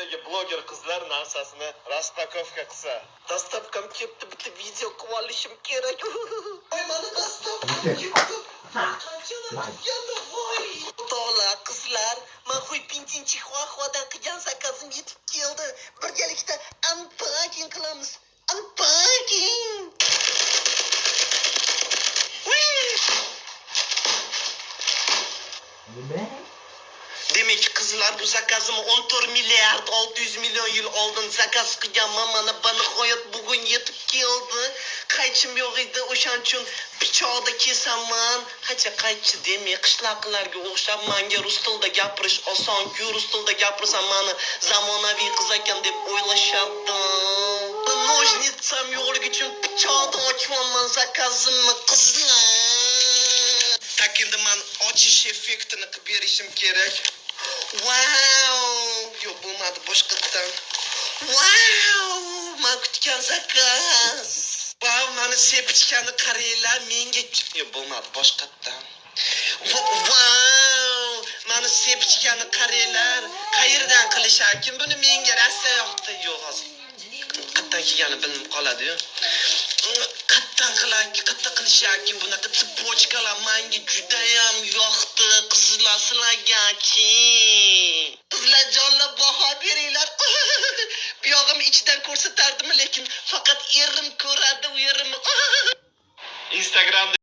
Rossiyadagi bloger qizlar narsasini raspakovka qilsa. Dastavkam kelibdi, bitta video qilib olishim kerak. Voy, mana dastavkam kelibdi. To'la qizlar, men Xuypintin Chixuahuadan qilgan zakazim yetib keldi. Birgalikda unpacking qilamiz. Unpacking. Demek qizlar, bu zakazimni 14 milliard 600 milyon yil oldin zakaz qilganman. Mana banihoyat bugun yetib keldi. Qaychim yo'q edi, o'shaning uchun pichoqda kesaman. Hacha qaychi demay, qishloqlarga o'xshab menga rus tilida gapirish oson-ku. Rus tilida gapirsam meni zamonaviy qiz ekan deb o'ylashadi. Nojnitsam yo'qligi uchun pichoqda ochyapman zakazimni qizlar. Tak endi men ochish effektini qilib berishim kerak. Wow! Yo'q, bo'lmadi boshqatdan. Wow! Men kutgan zakaz. Wow, meni sepichkani qaranglar, menga yo'q, bo'lmadi boshqatdan. Wow! Meni sepichkani qaranglar. Qayerdan qilisharkin buni menga rasa yoqdi. Yo'q, hozir. Qatdan kelgani bilinib qoladi-yu. Qatdan qilisharkin bunaqa tsepotchkalar menga juda ham yoqdi. Qizlar sizlarga-chi. Qizlar jonlar baho beringlar. Bu yog'im ichidan ko'rsatardim, lekin faqat erim ko'radi, u erim. Instagramda